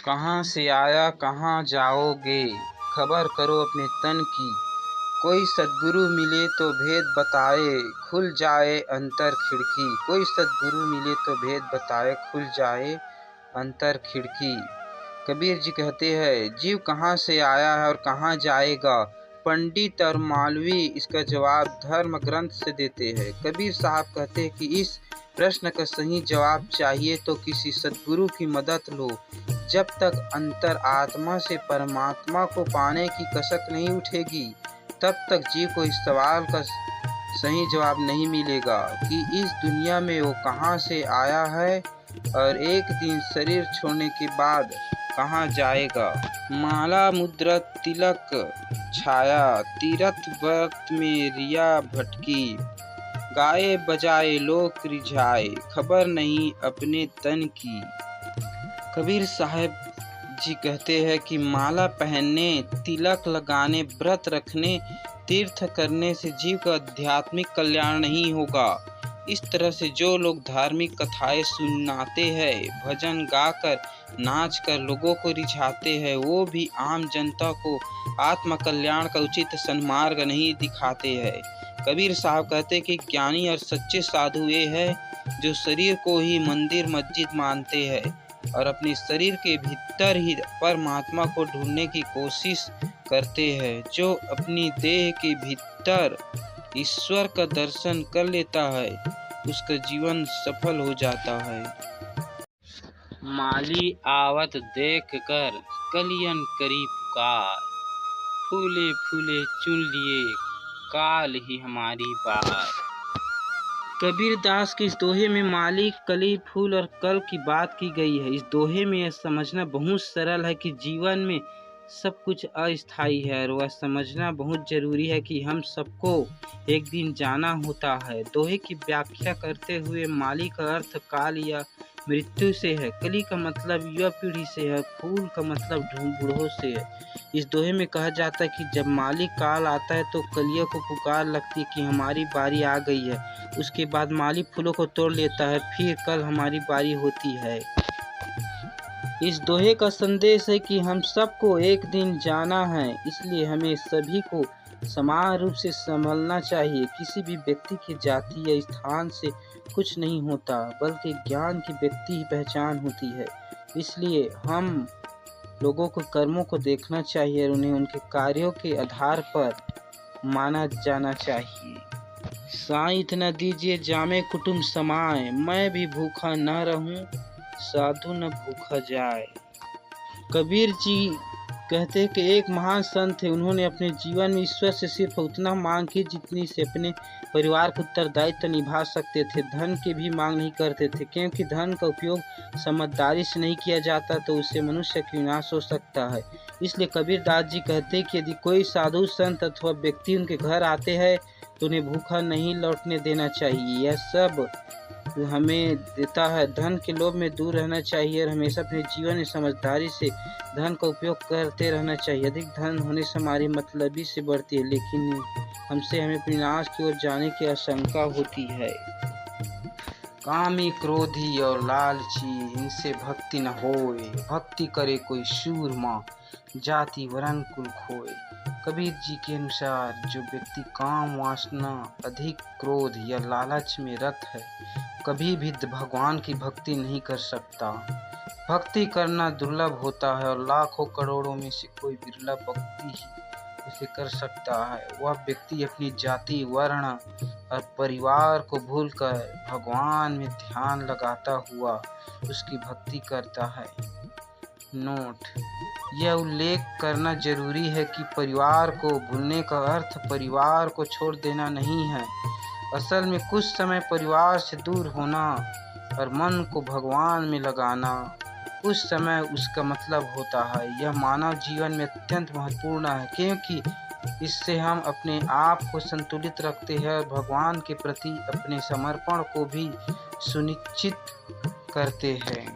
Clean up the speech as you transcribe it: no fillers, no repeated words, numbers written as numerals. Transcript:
कहाँ से आया कहाँ जाओगे, खबर करो अपने तन की। कोई सद्गुरु मिले तो भेद बताए, खुल जाए अंतर खिड़की। कोई सद्गुरु मिले तो भेद बताए, खुल जाए अंतर खिड़की। कबीर जी कहते हैं, जीव कहाँ से आया है और कहाँ जाएगा। पंडित और मौलवी इसका जवाब धर्म ग्रंथ से देते हैं। कबीर साहब कहते हैं कि इस प्रश्न का सही जवाब चाहिए तो किसी सद्गुरु की मदद लो। जब तक अंतर आत्मा से परमात्मा को पाने की कसक नहीं उठेगी, तब तक जीव को इस सवाल का सही जवाब नहीं मिलेगा कि इस दुनिया में वो कहाँ से आया है और एक दिन शरीर छोड़ने के बाद कहाँ जाएगा। माला मुद्रा तिलक छाया, तीर्थ व्रत में रिया भटकी। गाए बजाए लोक रिझाए, खबर नहीं अपने तन की। कबीर साहब जी कहते हैं कि माला पहनने, तिलक लगाने, व्रत रखने, तीर्थ करने से जीव का आध्यात्मिक कल्याण नहीं होगा। इस तरह से जो लोग धार्मिक कथाएं सुनाते हैं, भजन गाकर नाच कर लोगों को रिझाते हैं, वो भी आम जनता को आत्म कल्याण का उचित सन्मार्ग नहीं दिखाते हैं। कबीर साहब कहते हैं कि ज्ञानी और सच्चे साधु ये हैं जो शरीर को ही मंदिर मस्जिद मानते हैं और अपने शरीर के भीतर ही परमात्मा को ढूंढने की कोशिश करते हैं। जो अपनी देह के भीतर ईश्वर का दर्शन कर लेता है, उसका जीवन सफल हो जाता है। माली आवत देख कर कलियन करी पुकार, फूले फूले चुन लिए काल ही हमारी बार। कबीर दास के इस दोहे में माली, कली, फूल और कल की बात की गई है। इस दोहे में यह समझना बहुत सरल है कि जीवन में सब कुछ अस्थायी है और वह समझना बहुत जरूरी है कि हम सबको एक दिन जाना होता है। दोहे की व्याख्या करते हुए माली का अर्थ काल या मृत्यु से है, कली का मतलब युवा पीढ़ी से है, फूल का मतलब बूढ़ों से है। इस दोहे में कहा जाता है कि जब माली काल आता है तो कलियों को पुकार लगती है कि हमारी बारी आ गई है। उसके बाद माली फूलों को तोड़ लेता है, फिर कल हमारी बारी होती है। इस दोहे का संदेश है कि हम सबको एक दिन जाना है, इसलिए हमें सभी को समान रूप से संभलना चाहिए। किसी भी व्यक्ति की जाति या स्थान से कुछ नहीं होता, बल्कि ज्ञान की व्यक्ति ही पहचान होती है। इसलिए हम लोगों को कर्मों को देखना चाहिए और उन्हें उनके कार्यों के आधार पर माना जाना चाहिए। साईं न दीजिए जामे कुटुम्ब समाए, मैं भी भूखा न रहूं साधु न भूखा जाए। कबीर जी कहते हैं कि एक महान संत थे, उन्होंने अपने जीवन में ईश्वर से सिर्फ उतना मांग की जितनी से अपने परिवार का उत्तरदायित्व निभा सकते थे। धन की भी मांग नहीं करते थे, क्योंकि धन का उपयोग समझदारी से नहीं किया जाता तो उससे मनुष्य का विनाश हो सकता है। इसलिए कबीर दास जी कहते हैं कि यदि कोई साधु संत अथवा व्यक्ति उनके घर आते हैं तो उन्हें भूखा नहीं लौटने देना चाहिए। यह सब हमें देता है। धन के लोभ में दूर रहना चाहिए और हमेशा अपने जीवन में समझदारी से धन का उपयोग करते रहना चाहिए। अधिक धन होने से हमारी मतलबी से बढ़ती है, लेकिन हमसे हमें विनाश की ओर जाने की आशंका होती है। कामी, क्रोधी और लालची, इनसे भक्ति न होए। भक्ति करे कोई शूरमा, जाति वरण कुल खोए। कबीर जी के अनुसार जो व्यक्ति काम वासना, अधिक क्रोध या लालच में रत है, कभी भी भगवान की भक्ति नहीं कर सकता। भक्ति करना दुर्लभ होता है और लाखों करोड़ों में से कोई विरला भक्ति ही उसे कर सकता है। वह व्यक्ति अपनी जाति, वर्ण और परिवार को भूलकर भगवान में ध्यान लगाता हुआ उसकी भक्ति करता है। नोट: यह उल्लेख करना जरूरी है कि परिवार को भूलने का अर्थ परिवार को छोड़ देना नहीं है। असल में कुछ समय परिवार से दूर होना और मन को भगवान में लगाना, कुछ समय उसका मतलब होता है। यह मानव जीवन में अत्यंत महत्वपूर्ण है, क्योंकि इससे हम अपने आप को संतुलित रखते हैं और भगवान के प्रति अपने समर्पण को भी सुनिश्चित करते हैं।